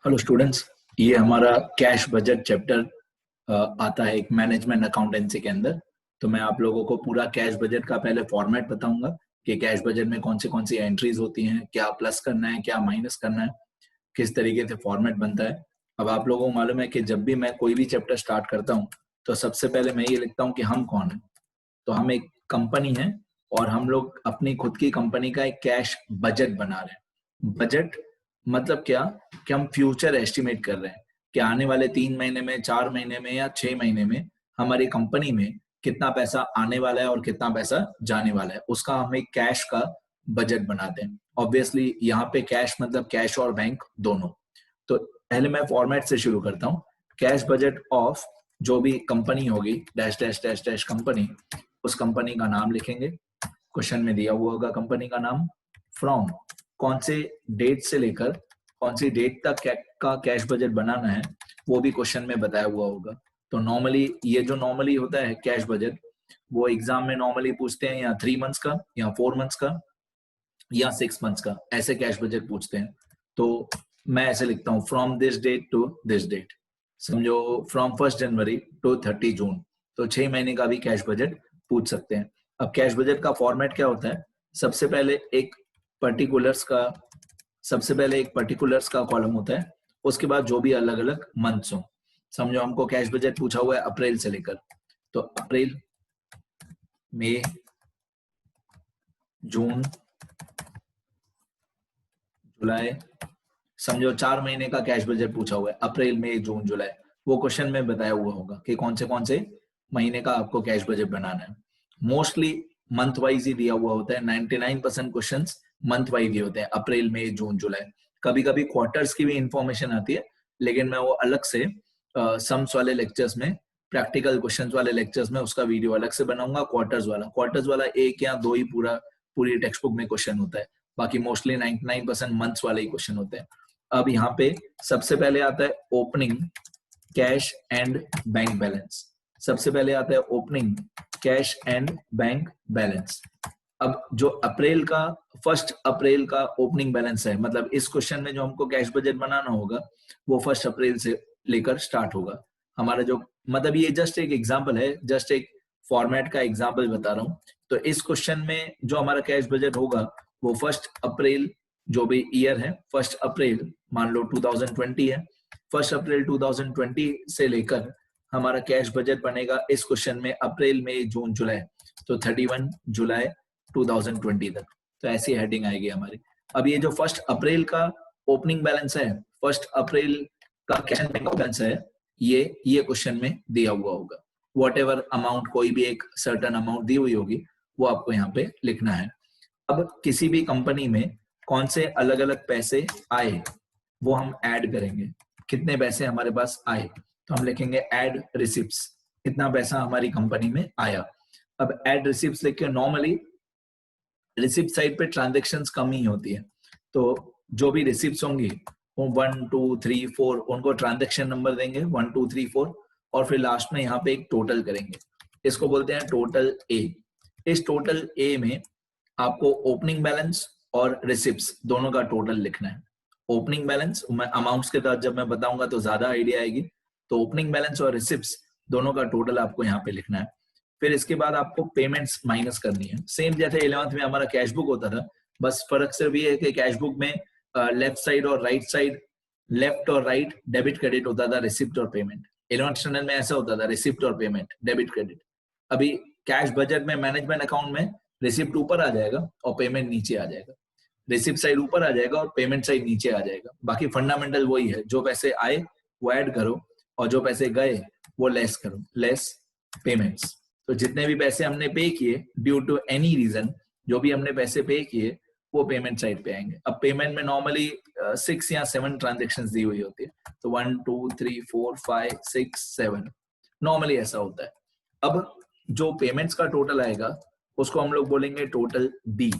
Hello students, ये हमारा cash budget chapter आता है एक मैनेजमेंट अकाउंटेंसी के अंदर। तो मैं आप लोगों को पूरा कैश बजट का पहले फॉर्मेट बताऊंगा कि कैश बजट में कौन सी एंट्रीज होती हैं, क्या प्लस करना है, क्या माइनस करना है, किस तरीके से फॉर्मेट बनता है। अब आप लोगों को मालूम है कि जब भी मैं कोई भी चैप्टर स्टार्ट करता हूँ तो सबसे पहले मैं ये लिखता हूँ कि हम कौन है। तो हम एक कंपनी है और हम लोग अपनी खुद की कंपनी का एक कैश बजट बना रहे हैं। बजट मतलब क्या कि हम फ्यूचर एस्टिमेट कर रहे हैं कि आने वाले 3 महीने में, 4 महीने में या 6 महीने में हमारी कंपनी में कितना पैसा आने वाला है और कितना पैसा जाने वाला है, उसका हम एक कैश का बजट बनाते हैं। ऑब्वियसली यहाँ पे कैश मतलब कैश और बैंक दोनों। तो पहले मैं फॉर्मेट से शुरू करता हूँ। कैश बजट ऑफ जो भी कंपनी होगी, dash dash dash dash company, उस कंपनी का नाम लिखेंगे। क्वेश्चन में दिया हुआ होगा कंपनी का नाम। फ्रॉम कौन से डेट से लेकर कौन सी डेट तक का कैश बजट बनाना है वो भी क्वेश्चन में बताया हुआ होगा। तो नॉर्मली ये जो नॉर्मली होता है कैश बजट, वो एग्जाम में नॉर्मली पूछते हैं या 3 मंथ्स का या 4 मंथ्स का या 6 मंथ्स का, ऐसे कैश बजट पूछते हैं। तो मैं ऐसे लिखता हूँ from this date to this date. समझो फ्रॉम 1 जनवरी टू 30 जून, तो 6 महीने का भी कैश बजट पूछ सकते हैं। अब कैश बजट का फॉर्मेट क्या होता है? सबसे पहले एक पर्टिकुलर्स का कॉलम होता है, उसके बाद जो भी अलग अलग मंथ्स हो। समझो हमको कैश बजट पूछा हुआ है अप्रैल से लेकर, तो अप्रैल, मई, जून, जुलाई। समझो 4 महीने का कैश बजट पूछा हुआ है अप्रैल, मई, जून, जुलाई। वो क्वेश्चन में बताया हुआ होगा कि कौन से महीने का आपको कैश बजट बनाना है। मोस्टली मंथ वाइज ही दिया हुआ होता है। 99% क्वेश्चंस मंथ वाइज ही होते हैं, अप्रैल, मई, जून, जुलाई। कभी कभी क्वार्टर्स की भी इंफॉर्मेशन आती है, लेकिन मैं वो अलग से सम्स वाले लेक्चर्स में, प्रैक्टिकल क्वेश्चंस वाले लेक्चर्स में उसका वीडियो अलग से बनाऊंगा। क्वार्टर्स वाला एक या दो ही पूरी टेक्स्ट बुक में क्वेश्चन होता है। बाकी मोस्टली 99% मंथ्स वाले ही क्वेश्चन होते हैं। अब यहाँ पे सबसे पहले आता है opening cash and bank balance. सबसे पहले आता है opening cash and bank balance. अब जो अप्रैल का 1 अप्रैल का ओपनिंग बैलेंस है, मतलब इस क्वेश्चन में जो हमको कैश बजट बनाना होगा वो 1 अप्रैल से लेकर स्टार्ट होगा। हमारा जो मतलब ये जस्ट एक एग्जांपल है, जस्ट एक फॉर्मेट का एग्जांपल बता रहा हूँ। तो इस क्वेश्चन में जो हमारा कैश बजट होगा वो 1 अप्रैल, जो भी ईयर है 1 अप्रैल, मान लो 2020 है, 1 अप्रैल 2020 से लेकर हमारा कैश बजट बनेगा इस क्वेश्चन में अप्रैल, मई, जून, जुलाई, तो 31 जुलाई 2020 तक। तो ऐसी हेडिंग आएगी हमारी। अब ये जो 1 अप्रैल का ओपनिंग बैलेंस है, 1 अप्रैल का कैश एंड बैंक बैलेंस है, ये क्वेश्चन में दिया हुआ होगा। वॉट एवर अमाउंट, कोई भी एक सर्टन अमाउंट दी हुई होगी, वो आपको यहाँ पे लिखना है। अब किसी भी कंपनी में कौन से अलग अलग पैसे आए वो हम ऐड करेंगे। कितने पैसे हमारे पास आए तो हम लिखेंगे ऐड रिसिप्ट्स, कितना पैसा हमारी कंपनी में आया। अब ऐड रिसिप्ट्स लिख के, नॉर्मली रिसिप्ट साइड पे ट्रांजेक्शन्स कम ही होती है, तो जो भी रिसिप्ट्स होंगी वो 1 2 3 4 उनको ट्रांजेक्शन नंबर देंगे 1 2 3 4, और फिर लास्ट में यहाँ पे एक टोटल करेंगे। इसको बोलते हैं टोटल ए। इस टोटल ए में आपको ओपनिंग बैलेंस और रिसिप्ट्स दोनों का टोटल लिखना है। ओपनिंग बैलेंस मैं अमाउंट्स के साथ जब मैं बताऊंगा तो ज्यादा आइडिया आएगी। तो ओपनिंग बैलेंस और रिसिप्ट्स दोनों का टोटल आपको यहाँ पे लिखना है। फिर इसके बाद आपको पेमेंट्स माइनस करनी है, सेम जैसे 11th में हमारा कैश बुक होता था। बस फर्क सिर्फ ये है कि कैश बुक में लेफ्ट साइड और राइट साइड, लेफ्ट और राइट डेबिट क्रेडिट होता था, रिसिप्ट और पेमेंट। 11th स्टैंडर्ड में ऐसा होता था, रिसिप्ट और पेमेंट, डेबिट क्रेडिट। अभी कैश बजट में, मैनेजमेंट अकाउंट में रिसिप्ट ऊपर आ जाएगा और पेमेंट नीचे आ जाएगा। रिसिप्ट साइड ऊपर आ जाएगा और पेमेंट साइड नीचे आ जाएगा। बाकी फंडामेंटल वही है, जो पैसे आए वो ऐड करो और जो पैसे गए वो लेस करो, लेस पेमेंट्स। तो जितने भी पैसे हमने पे किए ड्यू टू एनी रीजन, जो भी हमने पैसे पे किए वो पेमेंट साइड पे आएंगे। अब पेमेंट में नॉर्मली 6 या 7 ट्रांजेक्शन्स दी हुई होती है, तो 1 2 3 4 5 6 7 नॉर्मली ऐसा होता है। अब जो पेमेंट्स का टोटल आएगा उसको हम लोग बोलेंगे टोटल बी।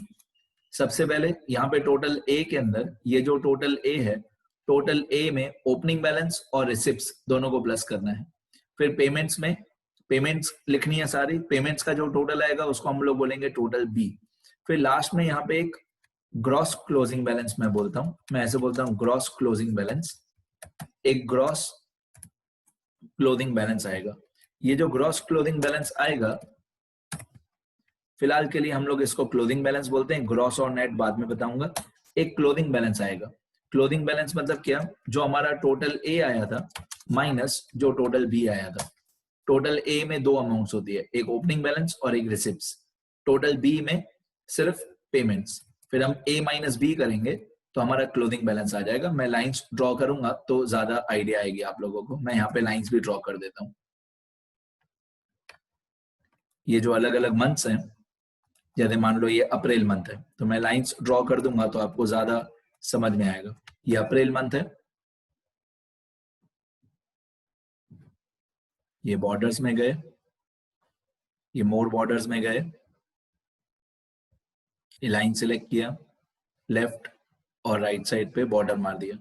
सबसे पहले यहाँ पे टोटल ए के अंदर ये जो टोटल ए है, टोटल ए में ओपनिंग बैलेंस और रिसिप्ट्स दोनों को प्लस करना है। फिर पेमेंट्स में पेमेंट्स लिखनी है सारी, पेमेंट्स का जो टोटल आएगा उसको हम लोग बोलेंगे टोटल बी। फिर लास्ट में यहाँ पे एक ग्रॉस क्लोजिंग बैलेंस मैं बोलता हूँ, मैं ऐसे बोलता हूँ ग्रॉस क्लोजिंग बैलेंस। एक ग्रॉस क्लोथिंग बैलेंस आएगा। ये जो ग्रॉस क्लोथिंग बैलेंस आएगा, फिलहाल के लिए हम लोग इसको क्लोथिंग बैलेंस बोलते हैं, ग्रॉस और नेट बाद में बताऊंगा। एक क्लोथिंग बैलेंस आएगा। क्लोथिंग बैलेंस मतलब क्या, जो हमारा टोटल ए आया था माइनस जो टोटल बी आया था। टोटल ए में दो अमाउंट्स होती है, एक ओपनिंग बैलेंस और एक रिसिप्ट्स। टोटल बी में सिर्फ पेमेंट्स। फिर हम ए माइनस बी करेंगे तो हमारा क्लोथिंग बैलेंस आ जाएगा। मैं लाइंस ड्रॉ करूंगा तो ज्यादा आइडिया आएगी आप लोगों को। मैं यहाँ पे लाइंस भी ड्रॉ कर देता हूँ। ये जो अलग अलग मंथ्स हैं, जैसे मान लो ये अप्रैल मंथ है, तो मैं लाइंस ड्रॉ कर दूंगा तो आपको ज्यादा समझ में आएगा। ये अप्रैल मंथ है, ये बॉर्डर्स में गए, ये मोर बॉर्डर्स में गए, ये लाइन सिलेक्ट किया, लेफ्ट और राइट साइड पे बॉर्डर मार दिया।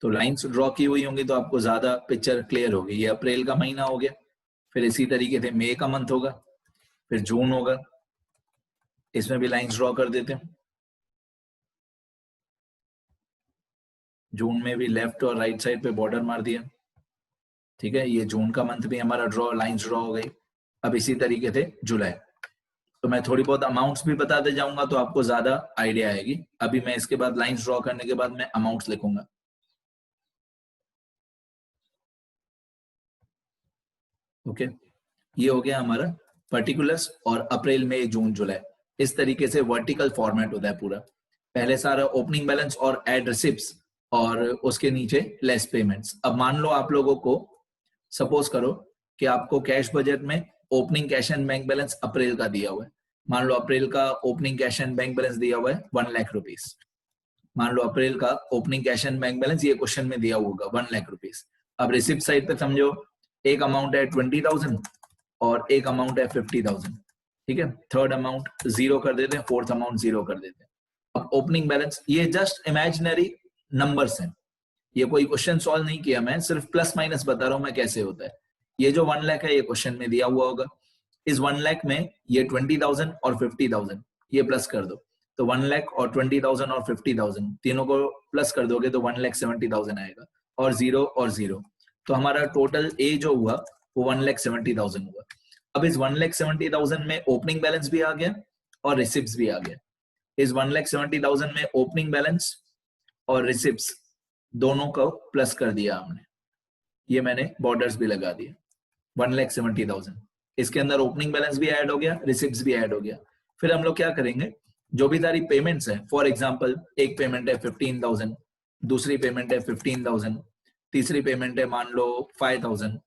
तो लाइंस ड्रॉ की हुई होंगी तो आपको ज्यादा पिक्चर क्लियर होगी। ये अप्रैल का महीना हो गया, फिर इसी तरीके से मई का मंथ होगा, फिर जून होगा, इसमें भी लाइंस ड्रॉ कर देते हैं। जून में भी लेफ्ट और राइट साइड पे बॉर्डर मार दिया, ठीक है। ये जून का मंथ भी हमारा ड्रॉ, लाइंस ड्रॉ हो गई। अब इसी तरीके से जुलाई। तो मैं थोड़ी बहुत अमाउंट्स भी बताते जाऊंगा तो आपको ज्यादा आइडिया आएगी। अभी मैं इसके बाद लाइंस ड्रॉ करने के बाद मैं अमाउंट्स लिखूंगा। ओके, ये हो गया हमारा पर्टिकुलर्स और अप्रैल मई जून जुलाई। इस तरीके से वर्टिकल फॉर्मेट होता है पूरा। पहले सारा ओपनिंग बैलेंस और एड रिसिप्ट्स और उसके नीचे लेस पेमेंट्स। अब मान लो आप लोगों को, सपोज करो कि आपको कैश बजट में opening cash and bank balance April का दिया हुआ है। मान लो अप्रैल का opening cash and bank balance दिया हुआ है 1 लाख रुपीस। मान लो अप्रैल का opening cash and bank balance ये क्वेश्चन में दिया होगा 1 लाख रुपीस। अब रिसिप्ट साइड पे समझो एक अमाउंट है 20,000 और एक अमाउंट है 50,000, ठीक है। थर्ड अमाउंट जीरो कर देते हैं, फोर्थ अमाउंट जीरो कर देते हैं। अब ओपनिंग बैलेंस, ये जस्ट इमेजिनरी नंबर्स हैं, ये कोई क्वेश्चन सॉल्व नहीं किया मैं, सिर्फ प्लस माइनस बता रहा हूं मैं कैसे होता है। ये जो 1 लाख है ये क्वेश्चन में दिया हुआ होगा। इस 1 लाख में ये 20,000 और 50,000 ये प्लस कर दो, तो 1 लाख और 20,000 और 50,000 तीनों को प्लस कर दोगे तो 1,70,000 आएगा, और जीरो और जीरो, तो हमारा टोटल ए जो हुआ वो 1,70,000 हुआ। अब इस 1,70,000 में ओपनिंग बैलेंस भी आ गया और रिसिप्ट्स भी आ गया। इस 1,70,000 में ओपनिंग बैलेंस और रिसिप्ट्स दोनों को प्लस कर दिया हमने। ये मैंने बॉर्डर्स भी लगा दिए। 1,70,000 इसके अंदर ओपनिंग बैलेंस भी ऐड हो गया, रिसिप्ट्स भी ऐड हो गया। फिर हम लोग क्या करेंगे, जो भी सारी पेमेंट्स है, फॉर एग्जांपल एक पेमेंट है 15,000, दूसरी पेमेंट है 15,000, तीसरी पेमेंट है मान लो 5,000,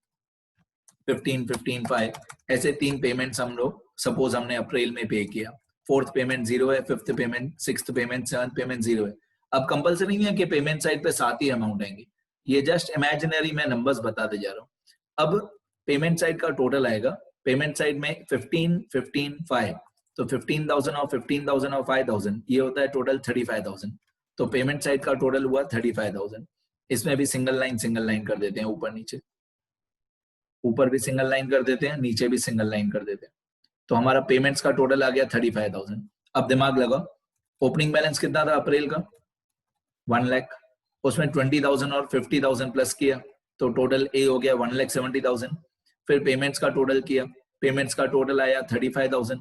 15, 15, 5, ऐसे तीन पेमेंट्स हम लोग सपोज हमने अप्रैल में पे किया। फोर्थ पेमेंट जीरो है, fifth payment, sixth payment, seventh payment zero है। अब कंपल्सरी नहीं है कि पेमेंट साइड पे 7 ही अमाउंट आएंगे, ये जस्ट इमेजिनरी मैं नंबर्स बताते जा रहा हूँ। अब पेमेंट साइड का टोटल आएगा, पेमेंट साइड में 15, 15, 5, तो 15,000 और 15,000 और 5,000 ये होता है टोटल 35,000। तो पेमेंट साइड का टोटल हुआ 35,000। इसमें भी सिंगल लाइन कर देते हैं, ऊपर नीचे, ऊपर भी सिंगल लाइन कर देते हैं, नीचे भी सिंगल लाइन कर देते हैं। तो हमारा पेमेंट्स का टोटल आ गया 35,000। अब दिमाग लगाओ, ओपनिंग बैलेंस कितना था अप्रैल का 1 लाख, उसमें 20,000 और 50,000 प्लस किया तो टोटल ए हो गया 1,70,000। फिर पेमेंट्स का टोटल किया, पेमेंट्स का टोटल आया 35,000।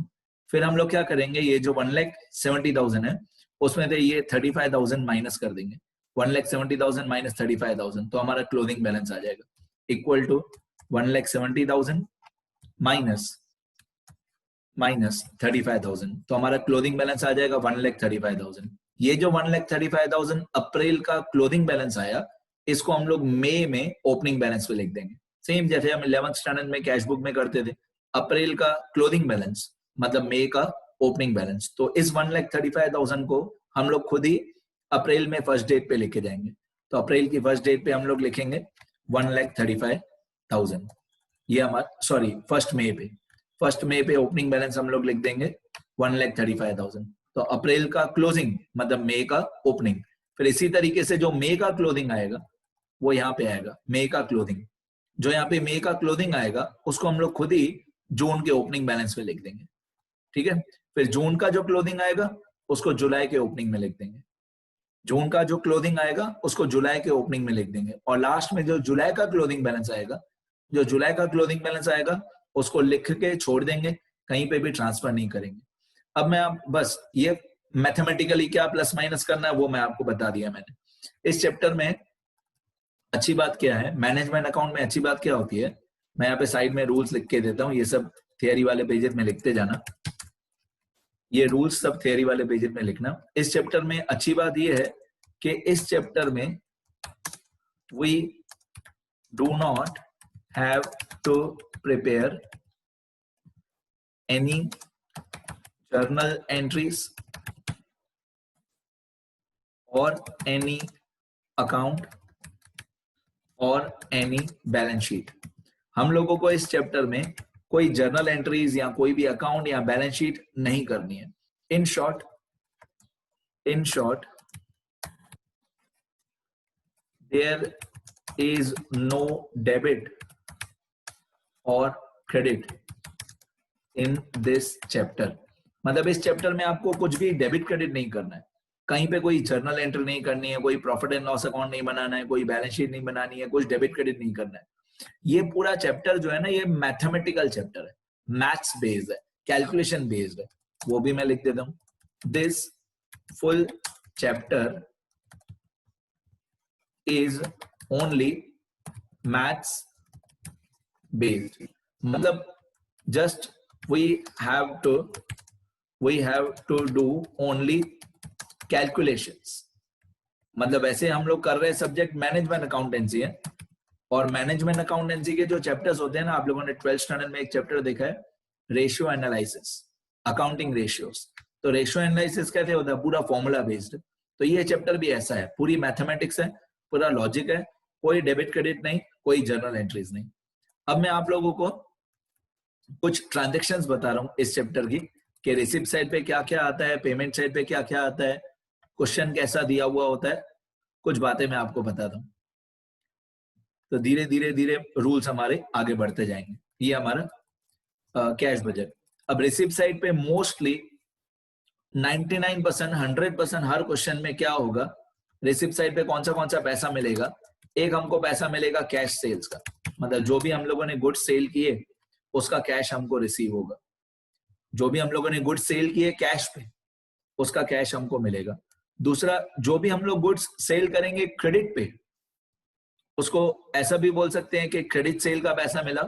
फिर हम लोग क्या करेंगे, ये जो 1,70,000 है उसमें से ये 35,000 माइनस कर देंगे। 1,70,000 माइनस 35,000 तो हमारा क्लोजिंग बैलेंस आ जाएगा इक्वल टू 1,70,000 माइनस 35,000, तो हमारा क्लोजिंग बैलेंस आ जाएगा 1,35,000। ये जो 1,35,000 अप्रैल का क्लोजिंग बैलेंस आया, इसको हम लोग मई में ओपनिंग बैलेंस पे लिख देंगे। सेम जैसे हम 11th स्टैंडर्ड में कैश बुक में करते थे, अप्रैल का क्लोजिंग बैलेंस मतलब मई का ओपनिंग बैलेंस। तो इस 1,35,000 को हम लोग खुद ही अप्रैल में फर्स्ट डेट पे लेके जाएंगे। तो अप्रैल की फर्स्ट डेट पे हम लोग लिखेंगे 1,35,000। ये हमारा, सॉरी, फर्स्ट मई पे ओपनिंग बैलेंस हम लोग लिख देंगे 1,35,000। तो अप्रैल का क्लोजिंग मतलब मई का ओपनिंग। फिर इसी तरीके से जो मई का क्लोजिंग आएगा वो यहाँ पे आएगा, मई का क्लोजिंग। जो यहाँ पे मई का क्लोजिंग आएगा उसको हम लोग खुद ही जून के ओपनिंग बैलेंस पे लिख देंगे, ठीक है। फिर जून का जो क्लोजिंग आएगा उसको जुलाई के ओपनिंग में लिख देंगे। जून का जो क्लोजिंग आएगा उसको जुलाई के ओपनिंग में लिख देंगे, और लास्ट में जो जुलाई का क्लोजिंग बैलेंस आएगा, जो जुलाई का क्लोजिंग बैलेंस आएगा उसको लिख के छोड़ देंगे, कहीं पे भी ट्रांसफर नहीं करेंगे। अब मैं आप बस ये मैथमेटिकली क्या प्लस माइनस करना है वो मैं आपको बता दिया मैंने। इस चैप्टर में अच्छी बात क्या है, मैनेजमेंट अकाउंट में अच्छी बात क्या होती है, मैं यहाँ पे साइड में रूल्स लिख के देता हूँ, ये सब थियरी वाले पेजेस में लिखते जाना, ये रूल्स सब थियरी वाले पेजेस में लिखना। इस चैप्टर में अच्छी बात ये है कि इस चैप्टर में we do not have to prepare any journal entries or any account or any balance sheet। हम लोगों को इस चैप्टर में कोई जर्नल एंट्रीज या कोई भी अकाउंट या बैलेंस शीट नहीं करनी है। In short there is no debit or credit in this chapter। मतलब इस चैप्टर में आपको कुछ भी डेबिट क्रेडिट नहीं करना है, कहीं पे कोई जर्नल एंट्री नहीं करनी है, कोई प्रॉफिट एंड लॉस अकाउंट नहीं बनाना है, कोई बैलेंस शीट नहीं बनानी है, कुछ डेबिट क्रेडिट नहीं करना है। ये पूरा चैप्टर जो है ना, ये मैथमेटिकल चैप्टर है, मैथ्स बेस्ड है, कैलकुलेशन बेस्ड है, वो भी मैं लिख देता हूं। This full chapter is only maths based। मतलब just we have to do only calculations। मतलब ऐसे हम लोग कर रहे हैं, सब्जेक्ट मैनेजमेंट अकाउंटेंसी है, और मैनेजमेंट अकाउंटेंसी के जो चैप्टर्स होते हैं ना, आप लोगों ने 12th स्टैंडर्ड में एक चैप्टर देखा है, रेशियो एनालिसिस, अकाउंटिंग रेशियोस। तो रेशियो एनालिसिस कैसे होता है, पूरा फॉर्मूला बेस्ड। तो ये चैप्टर भी ऐसा है, पूरी मैथमेटिक्स है, पूरा लॉजिक है, कोई डेबिट क्रेडिट नहीं, कोई जर्नल एंट्रीज नहीं। अब मैं आप लोगों को कुछ ट्रांजैक्शंस बता रहा हूं इस चैप्टर की, कि रिसिप्ट साइड पे क्या क्या आता है, पेमेंट साइड पे क्या क्या आता है, क्वेश्चन कैसा दिया हुआ होता है, कुछ बातें मैं आपको बताता हूं। तो धीरे धीरे रूल्स हमारे आगे बढ़ते जाएंगे। ये हमारा कैश बजट। अब रिसिप्ट साइड पे मोस्टली 99% 100% हर क्वेश्चन में क्या होगा, रिसिप्ट साइड पे कौन सा पैसा मिलेगा। एक हमको पैसा मिलेगा कैश सेल्स का, मतलब जो भी हम लोगों ने गुड्स सेल किए उसका कैश हमको रिसीव होगा। जो भी हम लोगों ने गुड्स सेल किए कैश पे, उसका कैश हमको मिलेगा। दूसरा, जो भी हम लोग गुड्स सेल करेंगे क्रेडिट पे, उसको ऐसा भी बोल सकते हैं कि क्रेडिट सेल का पैसा मिला,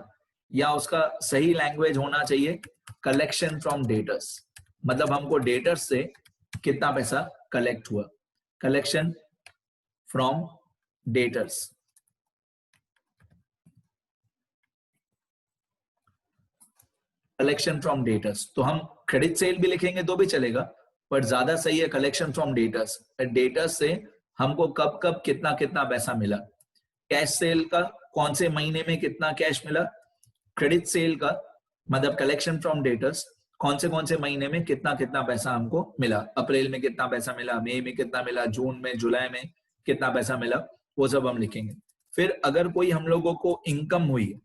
या उसका सही लैंग्वेज होना चाहिए कलेक्शन फ्रॉम डेटर्स। मतलब हमको डेटर्स से कितना पैसा कलेक्ट हुआ, collection from debtors. Collection from debtors, तो हम क्रेडिट सेल भी लिखेंगे तो भी चलेगा, पर ज्यादा सही है कलेक्शन फ्रॉम डेटर्स। डेटर्स से हमको कब कब कितना कितना पैसा मिला, कैश सेल का कौन से महीने में कितना कैश मिला, क्रेडिट सेल का मतलब कलेक्शन फ्रॉम डेटर्स कौन से महीने में कितना कितना पैसा हमको मिला, अप्रैल में कितना पैसा मिला, मई में कितना मिला, जून में, जुलाई में कितना पैसा मिला, वो सब हम लिखेंगे। फिर अगर कोई हम लोगों को इनकम हुई,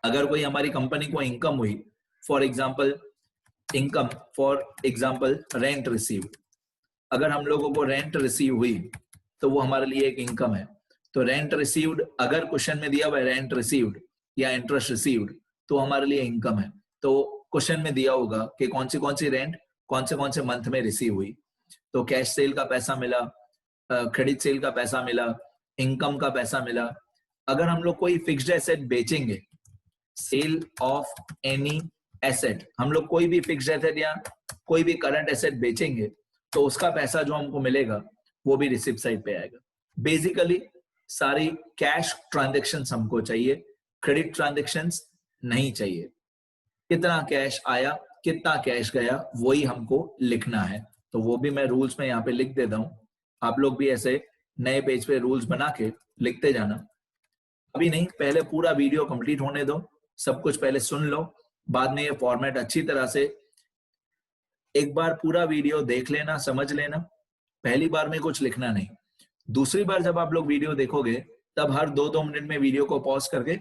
अगर कोई हमारी कंपनी को इनकम हुई, फॉर एग्जांपल रेंट रिसीव्ड, अगर हम लोगों को रेंट रिसीव हुई तो वो हमारे लिए एक इनकम है। तो रेंट रिसीव्ड, अगर क्वेश्चन में दिया हुआ है रेंट रिसीव्ड या इंटरेस्ट रिसीव्ड, तो हमारे लिए इनकम है। तो क्वेश्चन में दिया होगा कि कौन सी रेंट कौन से मंथ में रिसीव हुई, तो कैश सेल का पैसा मिला, क्रेडिट सेल का पैसा मिला, इनकम का पैसा मिला। अगर हम लोग कोई फिक्स्ड एसेट बेचेंगे, सेल ऑफ एनी एसेट, हम लोग कोई भी फिक्स्ड एसेट या कोई भी करंट एसेट बेचेंगे तो उसका पैसा जो हमको मिलेगा वो भी रिसिप्ट साइड पे आएगा। बेसिकली सारी कैश ट्रांजैक्शंस हमको चाहिए, क्रेडिट ट्रांजैक्शंस नहीं चाहिए। कितना कैश आया, कितना कैश गया, वही हमको लिखना है। तो वो भी मैं रूल्स में यहाँ पे लिख देता हूँ, आप लोग भी ऐसे नए पेज पे रूल्स बना के लिखते जाना। अभी नहीं, पहले पूरा वीडियो कंप्लीट होने दो, सब कुछ पहले सुन लो, बाद में ये फॉर्मेट अच्छी तरह से एक बार पूरा वीडियो देख लेना, समझ लेना। पहली बार में कुछ लिखना नहीं, दूसरी बार जब आप लोग वीडियो देखोगे तब हर 2-2 मिनट में वीडियो को पॉज करके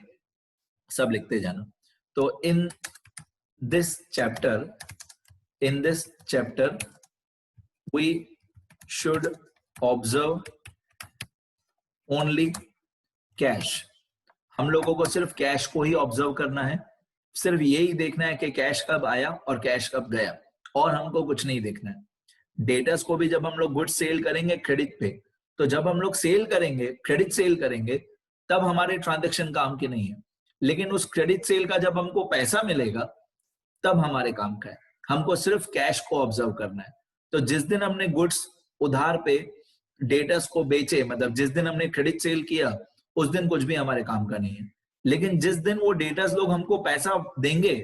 सब लिखते जाना। तो इन this chapter we should observe only cash. हम लोगों को सिर्फ कैश को ही ऑब्जर्व करना है, सिर्फ यही देखना है कि कैश कब आया और कैश कब गया, और हमको कुछ नहीं देखना है। डेटर्स को भी जब हम लोग गुड्स सेल करेंगे क्रेडिट पे, तो जब हम लोग सेल करेंगे, क्रेडिट सेल करेंगे, तब हमारे ट्रांजैक्शन काम के नहीं है, लेकिन उस क्रेडिट सेल का जब हमको पैसा मिलेगा तब हमारे काम का है। हमको सिर्फ कैश को ऑब्जर्व करना है। तो जिस दिन हमने गुड्स उधार पे डेटर्स को बेचे, मतलब जिस दिन हमने क्रेडिट सेल किया, उस दिन कुछ भी हमारे काम का नहीं है। लेकिन जिस दिन वो डेटर्स लोग हमको पैसा देंगे,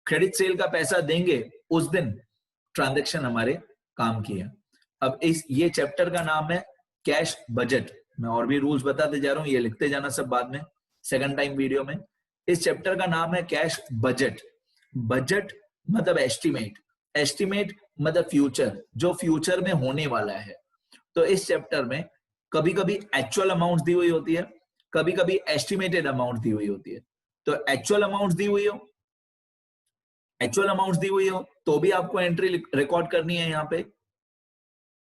क्रेडिट सेल का पैसा देंगे, उस दिन ट्रांजैक्शन हमारे काम की है। अब ये चैप्टर का नाम है कैश बजट। मैं और भी रूल्स बताते जा रहा हूं, ये लिखते जाना सब बाद में, सेकंड टाइम वीडियो में। इस चैप्टर का नाम है कैश बजट। बजट मतलब एस्टिमेट, एस्टिमेट मतलब फ्यूचर, जो फ्यूचर में होने वाला है। तो इस चैप्टर में कभी कभी एक्चुअल अमाउंट दी हुई होती है, कभी कभी एस्टिमेटेड अमाउंट दी हुई होती है। तो एक्चुअल अमाउंट दी हुई हो, एक्चुअल अमाउंट दी हुई हो तो भी आपको एंट्री रिकॉर्ड करनी है यहाँ पे।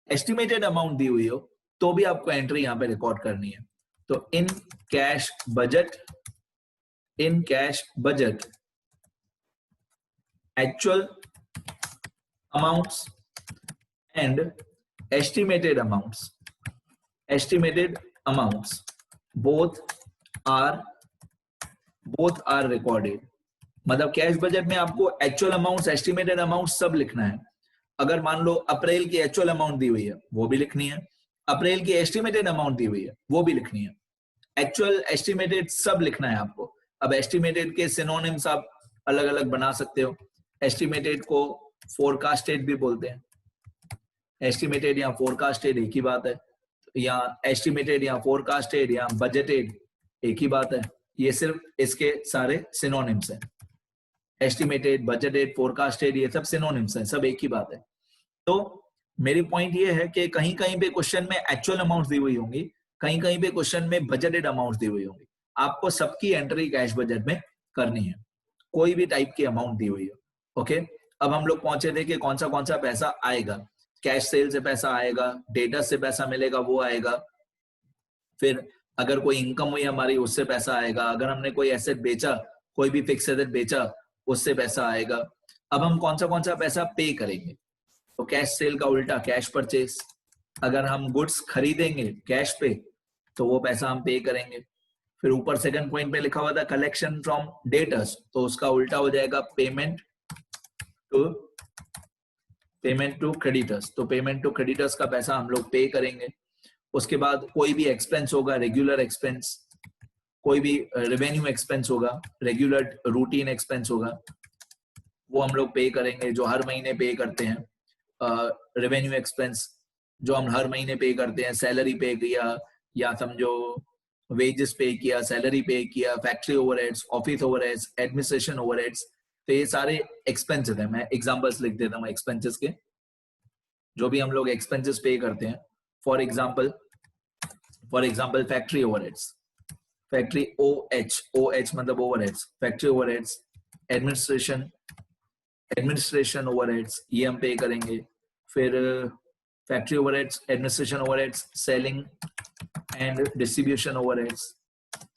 एस्टिमेटेड अमाउंट दी हुई हो तो भी आपको एंट्री यहाँ पे रिकॉर्ड करनी है। तो in cash budget, in cash budget actual amounts and estimated amounts both are recorded। मतलब कैश बजट में आपको एक्चुअल अमाउंट्स, एस्टिमेटेड अमाउंट्स सब लिखना है। अगर मान लो अप्रैल की एक्चुअल अमाउंट दी हुई है वो भी लिखनी है, अप्रैल की एस्टिमेटेड अमाउंट दी हुई है वो भी लिखनी है। एक्चुअल एस्टिमेटेड सब लिखना है आपको। अब एस्टिमेटेड के सिनोनिम्स आप अलग अलग बना सकते हो। एस्टिमेटेड को फोरकास्टेड भी बोलते हैं। एस्टिमेटेड या फोरकास्टेड एक ही बात है, या एस्टिमेटेड या फोरकास्टेड या बजटेड एक ही बात है। ये सिर्फ इसके सारे सिनोनिम्स हैं। एस्टिमेटेड, बजटेड, फोरकास्टेड ये सब सिनोनिम्स हैं, सब एक ही बात है। तो मेरी पॉइंट ये है कि कहीं कहीं पे क्वेश्चन में एक्चुअल अमाउंट दी हुई होंगी, कहीं कहीं पे क्वेश्चन में बजटेड अमाउंट दी हुई होंगी। आपको सबकी एंट्री कैश बजट में करनी है, कोई भी टाइप की अमाउंट दी हुई है। ओके, अब हम लोग पहुंचे थे कि कौन सा पैसा आएगा। कैश सेल से पैसा आएगा, डेटा से पैसा मिलेगा वो आएगा, फिर अगर कोई इनकम हुई हमारी उससे पैसा आएगा, अगर हमने कोई एसेट बेचा, कोई भी फिक्स एसेट बेचा उससे पैसा आएगा। अब हम कौन सा पैसा पे करेंगे, तो कैश सेल का उल्टा कैश परचेस। अगर हम गुड्स खरीदेंगे कैश पे तो वो पैसा हम पे करेंगे। फिर ऊपर सेकंड पॉइंट पे लिखा हुआ था कलेक्शन फ्रॉम डेटर्स, तो उसका उल्टा हो जाएगा पेमेंट टू क्रेडिटर्स। तो पेमेंट टू क्रेडिटर्स का पैसा हम लोग पे करेंगे। उसके बाद कोई भी एक्सपेंस होगा, रेगुलर एक्सपेंस, कोई भी रेवेन्यू एक्सपेंस होगा, रेगुलर रूटीन एक्सपेंस होगा, वो हम लोग पे करेंगे, जो हर महीने पे करते हैं। रेवेन्यू एक्सपेंस जो हम हर महीने पे करते हैं, सैलरी पे किया, या समझो वेजेस पे किया, सैलरी पे किया, factory overheads, office overheads, administration overheads, तो ये सारे एक्सपेंसेस हैं। मैं एग्जांपल्स लिख देता हूँ एक्सपेंसेस के, जो भी हम लोग एक्सपेंसेस पे करते हैं। For example factory overheads, factory OH मतलब overheads, factory overheads, administration overheads ये हम पे करेंगे। फिर factory overheads, administration overheads, selling and distribution overheads,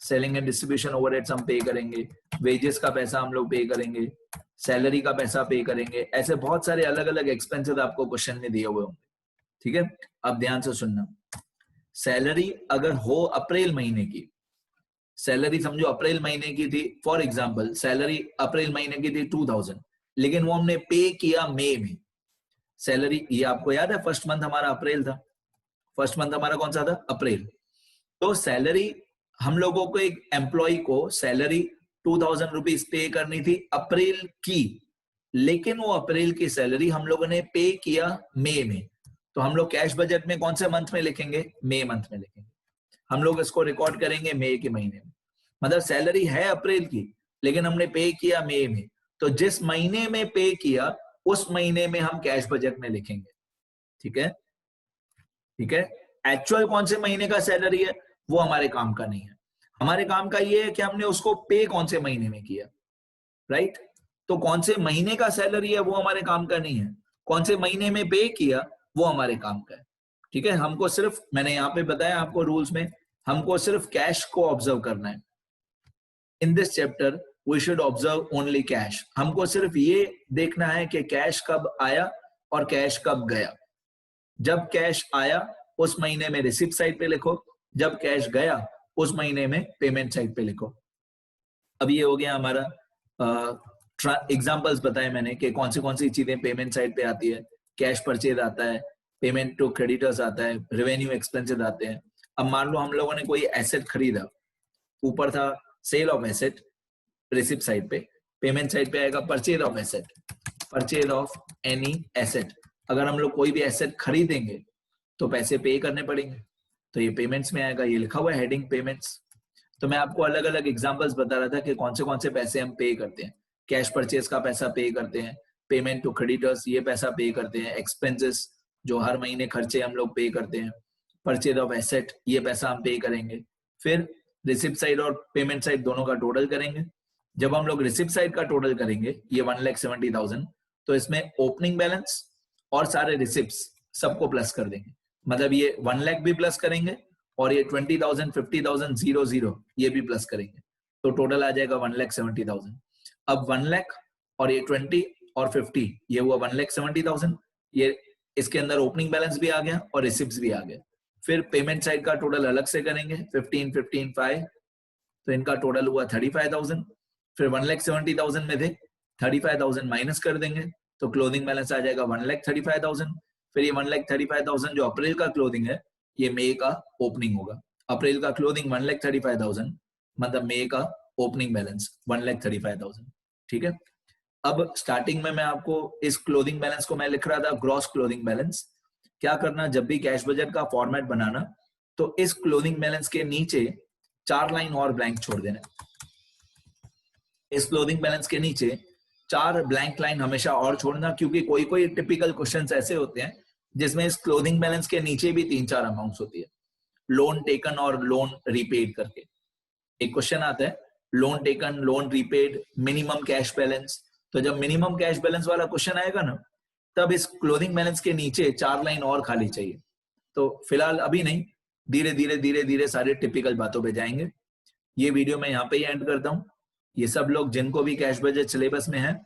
selling and distribution overheads हम पे करेंगे। वेजेस का पैसा हम लोग पे करेंगे, सैलरी का पैसा पे करेंगे। ऐसे बहुत सारे अलग अलग एक्सपेंसेस आपको क्वेश्चन में दिए हुए होंगे। ठीक है, अब ध्यान से सुनना। सैलरी अगर हो अप्रैल महीने की, सैलरी समझो अप्रैल महीने की थी, फॉर एग्जांपल सैलरी अप्रैल महीने की थी 2000, लेकिन वो हमने पे किया मई में। सैलरी, ये आपको याद है फर्स्ट मंथ हमारा अप्रैल था, फर्स्ट मंथ हमारा कौन सा था, अप्रैल। तो सैलरी हम लोगों को, एक एम्प्लॉय को सैलरी 2000 रुपीज पे करनी थी अप्रैल की, लेकिन वो अप्रैल की सैलरी हम लोगों ने पे किया मई में। तो हम लोग कैश बजट में कौन से मंथ में लिखेंगे, मई मंथ में लिखेंगे। हम लोग इसको रिकॉर्ड करेंगे मई के महीने में। मतलब सैलरी है अप्रैल की, लेकिन हमने पे किया मई में, तो जिस महीने में पे किया उस महीने में हम कैश बजट में लिखेंगे। ठीक है, ठीक है। एक्चुअल कौन से महीने का सैलरी है वो हमारे काम का नहीं है। हमारे काम का ये है कि हमने उसको पे कौन से महीने में किया, राइट। तो कौन से महीने का सैलरी है वो हमारे काम का नहीं है, कौन से महीने में पे किया वो हमारे काम का है। ठीक है, हमको सिर्फ, मैंने यहाँ पे बताया आपको रूल्स में, हमको सिर्फ कैश को ऑब्जर्व करना है। In this chapter we should observe only cash. हमको सिर्फ ये देखना है कि कैश कब आया और कैश कब गया। जब कैश आया उस महीने में रिसिप्ट साइड पे लिखो, जब कैश गया उस महीने में पेमेंट साइड पे लिखो। अब ये हो गया हमारा एग्जांपल्स बताए मैंने कि कौन सी चीजें पेमेंट साइड पे आती है। कैश परचेज आता है, पेमेंट टू क्रेडिटर्स आता है, रेवेन्यू एक्सपेंसेस आते हैं। अब मान लो हम लोगों ने कोई एसेट खरीदा, ऊपर था sale of asset receipt side पे, पेमेंट साइड पे आएगा purchase of asset, purchase of any asset. अगर हम लोग कोई भी एसेट खरीदेंगे तो पैसे पे करने पड़ेंगे, तो ये पेमेंट्स में आएगा, ये लिखा हुआ है हेडिंग पेमेंट्स। तो मैं आपको अलग अलग एग्जांपल्स बता रहा था कि कौन से पैसे हम पे करते हैं। कैश परचेज का पैसा पे करते हैं, पेमेंट टू क्रेडिटर्स ये पैसा पे करते हैं, एक्सपेंसेस जो हर महीने खर्चे हम लोग पे करते हैं, परचेज ऑफ एसेट ये पैसा हम पे करेंगे। फिर रिसिप्ट साइड और पेमेंट साइड दोनों का टोटल करेंगे। जब हम लोग रिसिप्ट साइड का टोटल करेंगे, ये 1,70,000, तो इसमें ओपनिंग बैलेंस और सारे रिसिप्ट्स सबको प्लस कर देंगे। मतलब ये 1 लाख भी प्लस करेंगे और ये 20,000, 50,000, 0 ये भी प्लस करेंगे, तो टोटल आ जाएगा 1,70,000। अब 1 लाख और ये 20 और 50 ये हुआ 1,70,000। ये इसके अंदर ओपनिंग बैलेंस भी आ गया और रिसिप्ट्स भी आ गए। फिर पेमेंट साइड का टोटल अलग से करेंगे, 15, 15, 5, तो इनका टोटल हुआ 35,000। फिर 1,70,000 में थे 35,000 माइनस कर देंगे, तो क्लोथिंग बैलेंस आ जाएगा 1,35,000। फिर ये 1,35,000 जो अप्रैल का क्लोथिंग है, ये मई का ओपनिंग होगा। अप्रैल का क्लोथिंग 1,35,000, मतलब मई का ओपनिंग बैलेंस 1,35,000। ठीक है, अब स्टार्टिंग में मैं आपको इस क्लोथिंग बैलेंस को मैं लिख रहा था ग्रॉस क्लोथिंग बैलेंस। क्या करना, जब भी कैश बजट का फॉर्मेट बनाना, तो इस क्लोथिंग बैलेंस के नीचे 4 लाइन और ब्लैंक छोड़ देना। इस क्लोथिंग बैलेंस के नीचे 4 ब्लैंक लाइन हमेशा और छोड़ना, क्योंकि कोई टिपिकल क्वेश्चंस ऐसे होते हैं जिसमें इस क्लोथिंग बैलेंस के नीचे भी 3-4 अमाउंट्स होती है, लोन टेकन और लोन रीपेड करके। एक क्वेश्चन आता है loan taken, loan repaid, minimum cash balance. तो जब मिनिमम कैश बैलेंस वाला क्वेश्चन आएगा ना, तब इस क्लोथिंग बैलेंस के नीचे 4 लाइन और खाली चाहिए। तो फिलहाल अभी नहीं, धीरे धीरे सारे टिपिकल बातों पे जाएंगे। ये वीडियो मैं यहाँ पे ही एंड करता हूँ। ये सब लोग जिनको भी कैश बजट सिलेबस में है,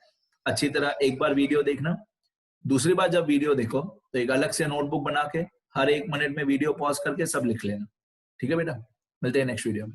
अच्छी तरह एक बार वीडियो देखना। दूसरी बार जब वीडियो देखो तो एक अलग से नोटबुक बना के हर 1 मिनट में वीडियो पॉज करके सब लिख लेना। ठीक है बेटा, मिलते हैं नेक्स्ट वीडियो में।